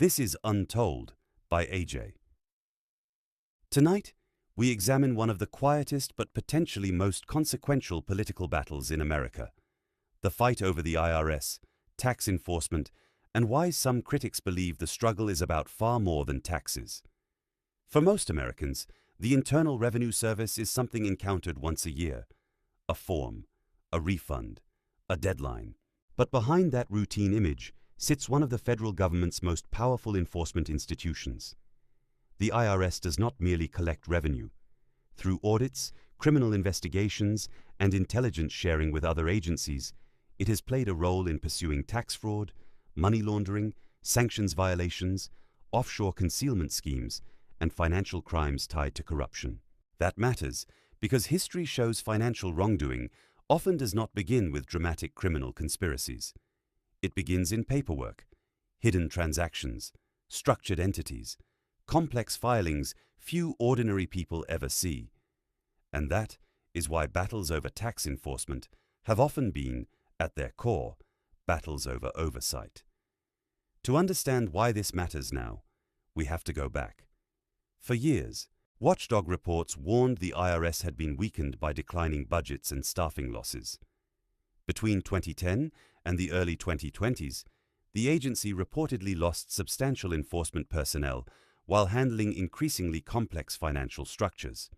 This is Untold by AJ. Tonight, we examine one of the quietest but potentially most consequential political battles in America, the fight over the IRS, tax enforcement, and why some critics believe the struggle is about far more than taxes. For most Americans, the Internal Revenue Service is something encountered once a year, a form, a refund, a deadline. But behind that routine image sits one of the federal government's most powerful enforcement institutions. The IRS does not merely collect revenue. Through audits, criminal investigations, and intelligence sharing with other agencies, it has played a role in pursuing tax fraud, money laundering, sanctions violations, offshore concealment schemes, and financial crimes tied to corruption. That matters because history shows financial wrongdoing often does not begin with dramatic criminal conspiracies. It begins in paperwork, hidden transactions, structured entities, complex filings few ordinary people ever see. And that is why battles over tax enforcement have often been, at their core, battles over oversight. To understand why this matters now, we have to go back. For years, watchdog reports warned the IRS had been weakened by declining budgets and staffing losses. Between 2010 and the early 2020s, the agency reportedly lost substantial enforcement personnel while handling increasingly complex financial structures.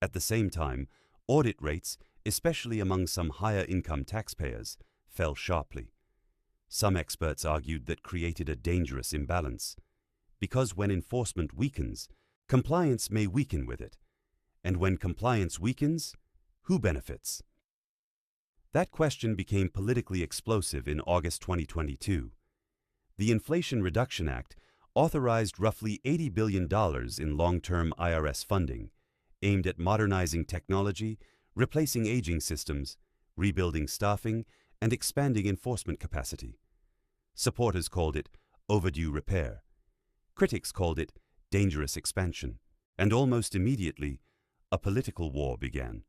At the same time, audit rates, especially among some higher-income taxpayers, fell sharply. Some experts argued that created a dangerous imbalance, because when enforcement weakens, compliance may weaken with it. And when compliance weakens, who benefits? That question became politically explosive in August 2022. The Inflation Reduction Act authorized roughly $80 billion in long-term IRS funding, aimed at modernizing technology, replacing aging systems, rebuilding staffing, and expanding enforcement capacity. Supporters called it overdue repair. Critics called it dangerous expansion. And almost immediately, a political war began.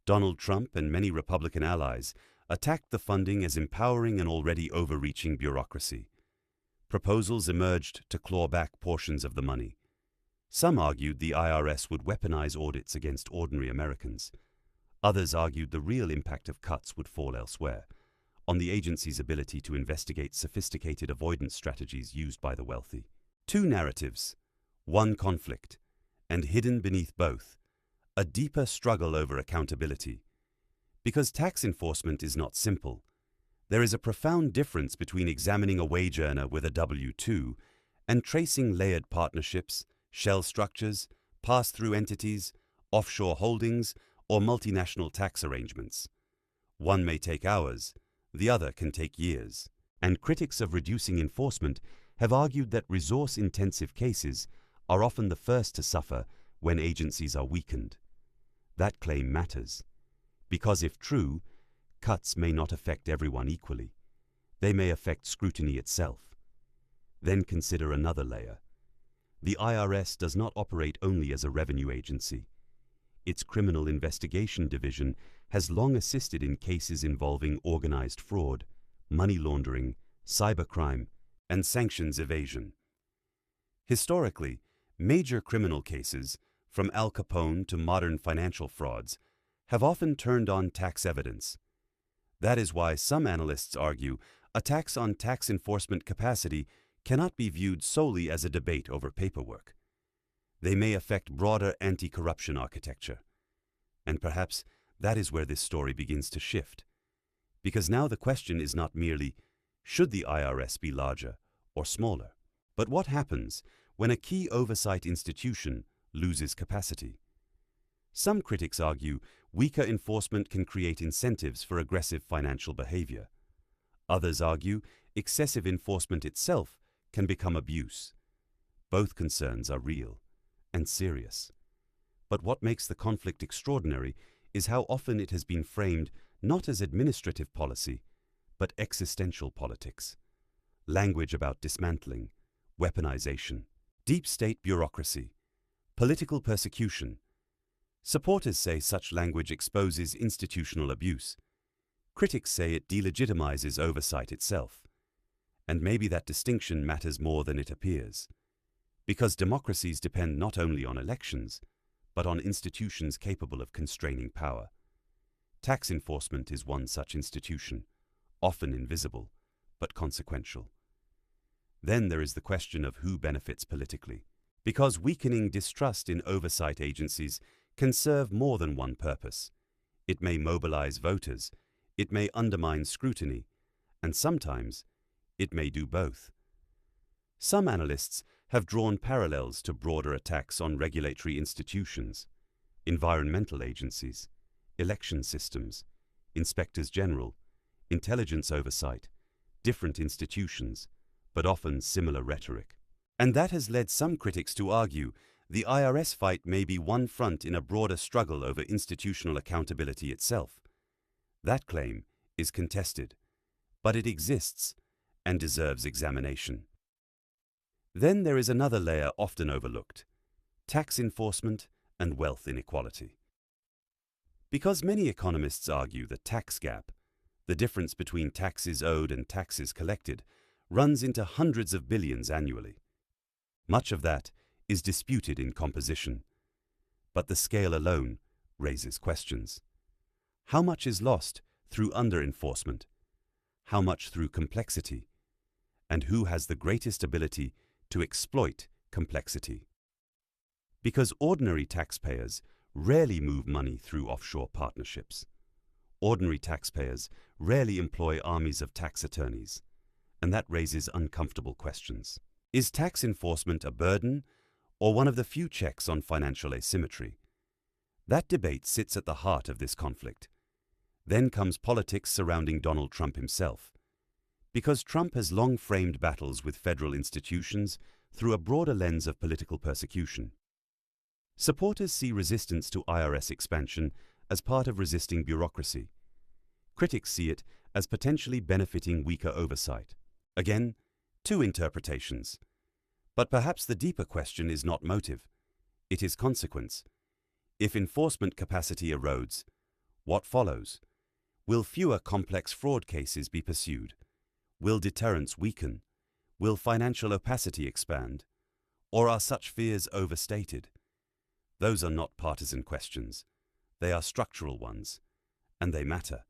Donald Trump and many Republican allies attacked the funding as empowering an already overreaching bureaucracy. Proposals emerged to claw back portions of the money. Some argued the IRS would weaponize audits against ordinary Americans. Others argued the real impact of cuts would fall elsewhere, on the agency's ability to investigate sophisticated avoidance strategies used by the wealthy. Two narratives, one conflict, and hidden beneath both, a deeper struggle over accountability. Because tax enforcement is not simple, there is a profound difference between examining a wage earner with a W-2 and tracing layered partnerships, shell structures, pass-through entities, offshore holdings, or multinational tax arrangements. One may take hours, the other can take years. And critics of reducing enforcement have argued that resource-intensive cases are often the first to suffer when agencies are weakened. That claim matters, because if true, cuts may not affect everyone equally. They may affect scrutiny itself. Then consider another layer. The IRS does not operate only as a revenue agency. Its Criminal Investigation Division has long assisted in cases involving organized fraud, money laundering, cybercrime, and sanctions evasion. Historically, major criminal cases, from Al Capone to modern financial frauds, have often turned on tax evidence. That is why some analysts argue attacks on tax enforcement capacity cannot be viewed solely as a debate over paperwork. They may affect broader anti-corruption architecture. And perhaps that is where this story begins to shift. Because now the question is not merely, should the IRS be larger or smaller? But what happens when a key oversight institution loses capacity? Some critics argue weaker enforcement can create incentives for aggressive financial behavior. Others argue excessive enforcement itself can become abuse. Both concerns are real and serious. But what makes the conflict extraordinary is how often it has been framed not as administrative policy, but existential politics. Language about dismantling, weaponization, deep state bureaucracy, political persecution. Supporters say such language exposes institutional abuse. Critics say it delegitimizes oversight itself. And maybe that distinction matters more than it appears, because democracies depend not only on elections, but on institutions capable of constraining power. Tax enforcement is one such institution, often invisible, but consequential. Then there is the question of who benefits politically, because weakening distrust in oversight agencies can serve more than one purpose. It may mobilize voters, it may undermine scrutiny, and sometimes it may do both. Some analysts have drawn parallels to broader attacks on regulatory institutions, environmental agencies, election systems, inspectors general, intelligence oversight, different institutions, but often similar rhetoric. And that has led some critics to argue the IRS fight may be one front in a broader struggle over institutional accountability itself. That claim is contested, but it exists and deserves examination. Then there is another layer often overlooked: tax enforcement and wealth inequality. Because many economists argue the tax gap, the difference between taxes owed and taxes collected, runs into hundreds of billions annually. Much of that is disputed in composition, but the scale alone raises questions. How much is lost through under-enforcement? How much through complexity? And who has the greatest ability to exploit complexity? Because ordinary taxpayers rarely move money through offshore partnerships. Ordinary taxpayers rarely employ armies of tax attorneys, and that raises uncomfortable questions. Is tax enforcement a burden or one of the few checks on financial asymmetry? That debate sits at the heart of this conflict. Then comes politics surrounding Donald Trump himself, because Trump has long framed battles with federal institutions through a broader lens of political persecution. Supporters see resistance to IRS expansion as part of resisting bureaucracy. Critics see it as potentially benefiting weaker oversight. Again, two interpretations. But perhaps the deeper question is not motive, it is consequence. If enforcement capacity erodes, what follows? Will fewer complex fraud cases be pursued? Will deterrence weaken? Will financial opacity expand? Or are such fears overstated? Those are not partisan questions. They are structural ones, and they matter,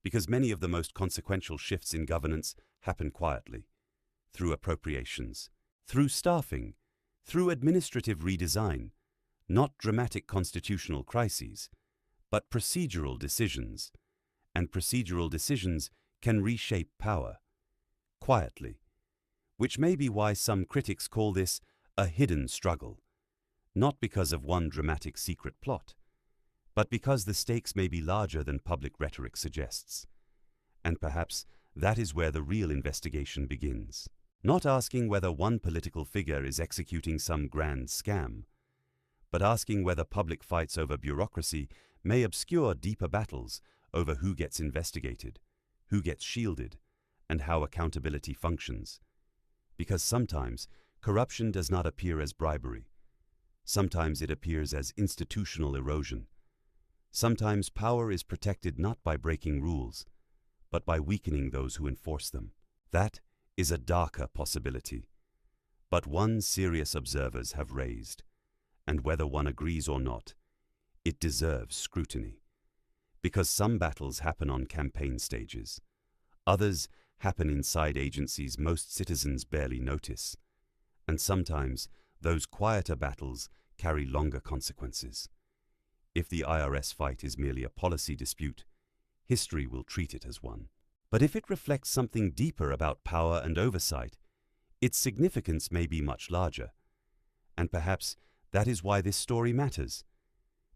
because many of the most consequential shifts in governance happen quietly, through appropriations, through staffing, through administrative redesign, not dramatic constitutional crises, but procedural decisions, and procedural decisions can reshape power, quietly, which may be why some critics call this a hidden struggle, not because of one dramatic secret plot, but because the stakes may be larger than public rhetoric suggests. And perhaps that is where the real investigation begins. Not asking whether one political figure is executing some grand scam, but asking whether public fights over bureaucracy may obscure deeper battles over who gets investigated, who gets shielded, and how accountability functions. Because sometimes corruption does not appear as bribery. Sometimes it appears as institutional erosion. Sometimes power is protected not by breaking rules, but by weakening those who enforce them. That is a darker possibility, but one serious observers have raised, and whether one agrees or not, it deserves scrutiny. Because some battles happen on campaign stages, others happen inside agencies most citizens barely notice, and sometimes those quieter battles carry longer consequences. If the IRS fight is merely a policy dispute, history will treat it as one. But if it reflects something deeper about power and oversight, its significance may be much larger. And perhaps that is why this story matters.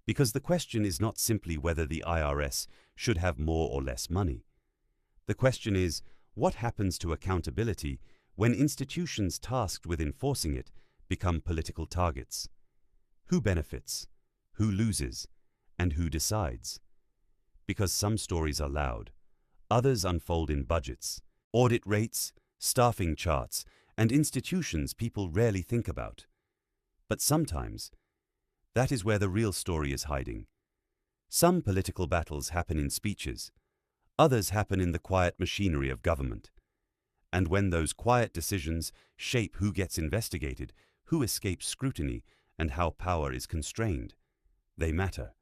Because the question is not simply whether the IRS should have more or less money. The question is, what happens to accountability when institutions tasked with enforcing it become political targets? Who benefits? Who loses? And who decides? Because some stories are loud. Others unfold in budgets, audit rates, staffing charts, and institutions people rarely think about. But sometimes, that is where the real story is hiding. Some political battles happen in speeches. Others happen in the quiet machinery of government. And when those quiet decisions shape who gets investigated, who escapes scrutiny, and how power is constrained, they matter.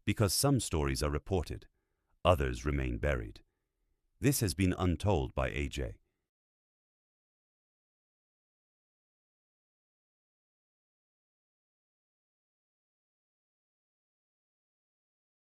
Because some stories are reported, others remain buried. This has been Untold by AJ.